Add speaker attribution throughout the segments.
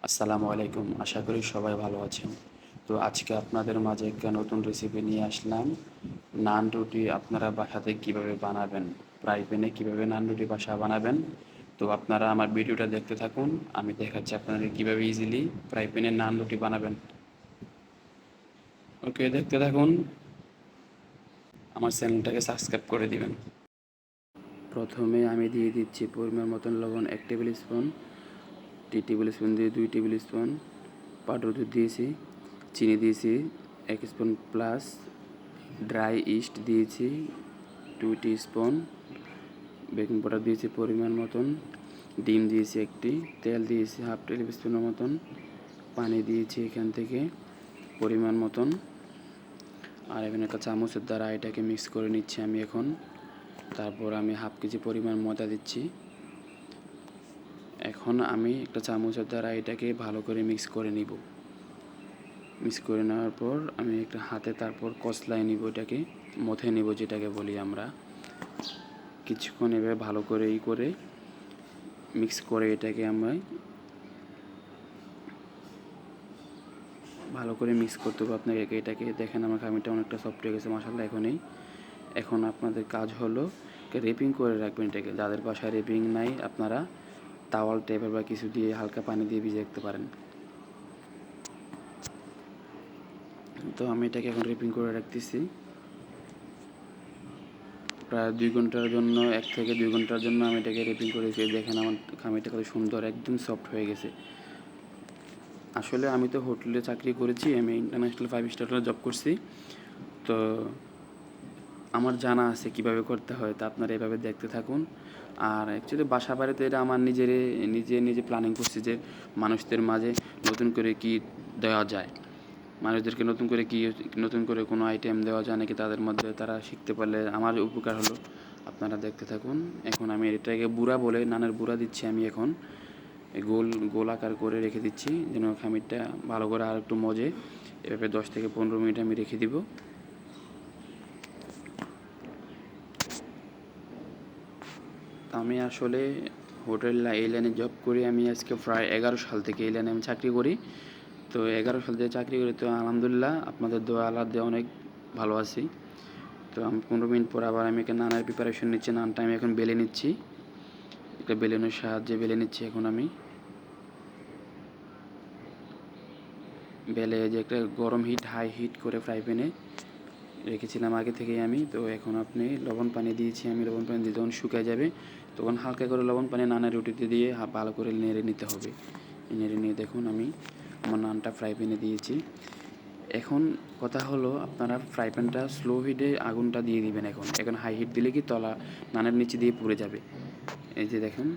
Speaker 1: আসসালামু আলাইকুম। আশা করি সবাই ভালো আছেন। তো আজকে আপনাদের মাঝে একটা নতুন রেসিপি নিয়ে আসলাম। নান রুটি আপনারা বাসাতে কীভাবে বানাবেন, ফ্রাই প্যানে কীভাবে নান রুটি বানাবেন। তো আপনারা আমার ভিডিওটা দেখতে থাকুন। আমি দেখাচ্ছি আপনাদের কীভাবে ইজিলি ফ্রাই প্যানে নান রুটি বানাবেন। ওকে, দেখতে থাকুন। আমার চ্যানেলটাকে সাবস্ক্রাইব করে দিবেন। প্রথমে আমি দিয়ে দিচ্ছি পরিমাণ মতন লবণ 1 টেবিল স্পুন, 3 টেবিল স্পুন দিয়ে 2 টেবিল স্পুন পাউডার দুধ দিয়েছি, চিনি দিয়েছি 1 স্পুন প্লাস, ড্রাই ইস্ট দিয়েছি 2 টিস্পুন, বেকিং পাউডার দিয়েছি পরিমাণ মতন, ডিম দিয়েছি একটি, তেল দিয়েছি 1/2 টেবিল স্পুনের মতন, পানি দিয়েছি এখান থেকে পরিমাণ মতন। আর এখানে একটা চামচের দ্বারা এটাকে মিক্স করে নিচ্ছি আমি এখন। তারপর আমি 1/2 কেজি পরিমাণ ময়দা দিচ্ছি। এখন আমি একটা চামচের দ্বারা এটাকে ভালো করে মিক্স করে নিব। মিক্স করে নেওয়ার পর আমি একটা হাতে তারপর কষলায় নিব, এটাকে মথে নিব যেটাকে বলি আমরা। কিছুক্ষণ এভাবে ভালো করে মিক্স করে এটাকে আমরা ভালো করে মিক্স করতে হবে আপনাকে। এটাকে দেখেন আমার খামিরটা অনেকটা সফট হয়ে গেছে মাশাআল্লাহ। এখন আপনাদের কাজ হলো রেপিং করে রাখবেন এটাকে। যাদের বাসায় রেপিং নাই আপনারা তাওয়াল টাইপের বা কিছু দিয়ে হালকা পানি দিয়ে ভিজিয়ে রাখতে পারেন। তো আমি এটাকে এখন রেপিং করে রাখতেছি প্রায় 2 ঘন্টার জন্য। 1 থেকে 2 ঘন্টার জন্য আমি এটাকে রেপিং করেছি। দেখেন আমার খামিরটা কত সুন্দর, একদম সফট হয়ে গেছে। আসলে আমি তো হোটেলে চাকরি করেছি, আমি ইন্টারন্যাশনাল 5 স্টারে জব করছি। তো আমার জানা আছে কিভাবে করতে হয়। তা আপনারা এভাবে দেখতে থাকুন। আর অ্যাকচুয়ালি বাসা বাড়িতে এটা আমার নিজে প্ল্যানিং করছি যে মানুষদের মাঝে নতুন করে কি দেওয়া যায়, মানুষদেরকে নতুন করে কোনো আইটেম দেওয়া যায় নাকি তাদের মধ্যে তারা শিখতে পারলে আমার উপকার হলো। আপনারা দেখতে থাকুন। এখন আমি এটাকে বুড়া বলে নানের বুড়া দিচ্ছি আমি এখন। গোল আকার করে রেখে দিচ্ছি যেন খামিরটা ভালো করে আর একটু মজে। এভাবে 10 থেকে 15 মিনিট আমি রেখে দিব। আমি আসলে এই লাইনে জব করি। আমি আজকে প্রায় 11 সাল থেকে এই লাইনে আমি চাকরি করি। তো 11 সাল থেকে চাকরি করি, তো আলহামদুলিল্লাহ আপনাদের দোয়া আল্লাহর দোয়ায় অনেক ভালো আছি। তো আমি 15 মিনিট পর আবার আমি এখানে নানের প্রিপারেশন নিচ্ছি। নানটা আমি এখন বেলে নিচ্ছি, একটা বেলুনের সাহায্যে বেলে নিচ্ছি এখন আমি। বেলে যে একটা গরম হাই হিট করে ফ্রাই প্যানে রেখেছিলাম আগে থেকেই আমি। তো এখন আপনি লবণ পানি দিয়েছি আমি। লবণ পানি দিয়ে যখন শুকিয়ে যাবে তখন হালকা করে লবণ পানি নানের রুটিতে দিয়ে ভালো করে নেড়ে নিতে হবে। নেড়ে নিয়ে দেখুন আমি আমার নানটা ফ্রাই প্যানে দিয়েছি। এখন কথা হলো আপনারা ফ্রাই প্যানটা স্লো হিটে আগুনটা দিয়ে দিবেন। এখন হাই হিট দিলে কি তলা নানের নিচে দিয়ে পুড়ে যাবে। এই যে দেখুন,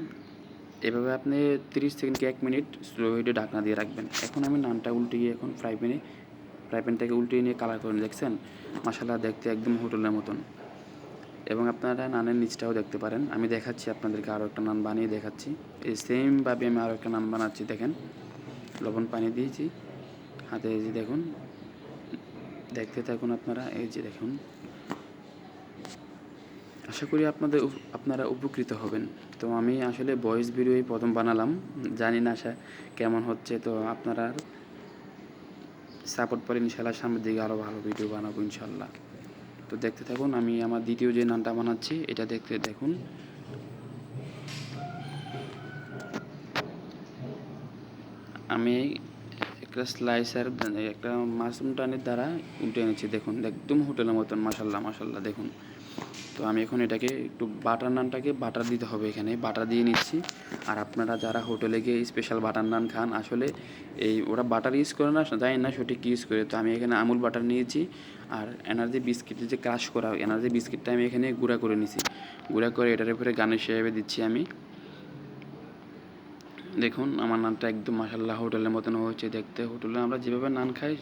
Speaker 1: এভাবে আপনি 30 সেকেন্ড কি 1 মিনিট স্লো হিটে ঢাকনা দিয়ে রাখবেন। এখন আমি নানটা উল্টিয়ে এখন ফ্রাই প্যানটাকে উল্টিয়ে নিয়ে কালার করে দেখছেন মাশাআল্লাহ, দেখতে একদম হোটেলের মতন। এবং আপনারা নানের নিচটাও দেখতে পারেন। আমি দেখাচ্ছি আপনাদেরকে, আরও একটা নান বানিয়ে দেখাচ্ছি। এই সেমভাবে আমি আরও একটা নান বানাচ্ছি। দেখেন লবণ পানি দিয়েছি হাতে, এই যে দেখুন, দেখতে থাকুন আপনারা। এই যে দেখুন, আশা করি আপনারা উপকৃত হবেন। তো আমি আসলে ভয়েস ভিডিওই প্রথম বানালাম, জানি না কেমন হচ্ছে। তো আপনারা সাপোর্ট করেন, ইনশাআল্লাহ সামনের দিকে আরও ভালো ভিডিও বানাবো ইনশাআল্লাহ। তো দেখতে থাকুন। আমি আমার দ্বিতীয় যে নানটা বানাচ্ছি এটা দেখতে দেখুন। আমি একটা স্লাইসার একটা মাশরুম টানের দ্বারা উল্টে এনেছি। দেখুন একদম হোটেলের মতন মাশাআল্লাহ দেখুন। তো আমি এখন এটাকে একটু বাটার নানটাকে বাটার দিতে হবে, এখানে বাটার দিয়ে নিচ্ছি। আর আপনারা যারা হোটেলে গিয়ে স্পেশাল বাটার নান খান, আসলে ওরা বাটার ইউজ করে না, জানি না সঠিক ইউজ করে। তো আমি এখানে আমুল বাটার নিয়েছি। আর এনার্জি বিস্কিট যে ক্রাশ করা এনার্জি বিস্কিটটা আমি এখানে গুঁড়া করে নিছি। গুঁড়া করে এটার উপরে গার্নিশ হিসেবে দিচ্ছি আমি। দেখুন আমার নানটা একদম মাশাআল্লাহ হোটেলের মতন হয়েছে দেখতে। হোটেলে আমরা যেভাবে নান খাই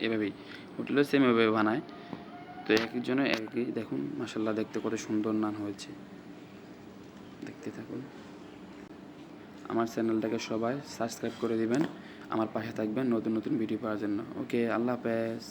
Speaker 1: এভাবেই হোটেলে সেম এভাবে বানায়। তো একজনে একই দেখুন মাশাআল্লাহ, দেখতে কত সুন্দর নান হয়েছে। দেখতে থাকুন। আমার চ্যানেলটাকে সবাই সাবস্ক্রাইব করে দিবেন, আমার পাশে থাকবেন নতুন ভিডিও পাওয়ার জন্য। ওকে, আল্লাহ হাফেজ।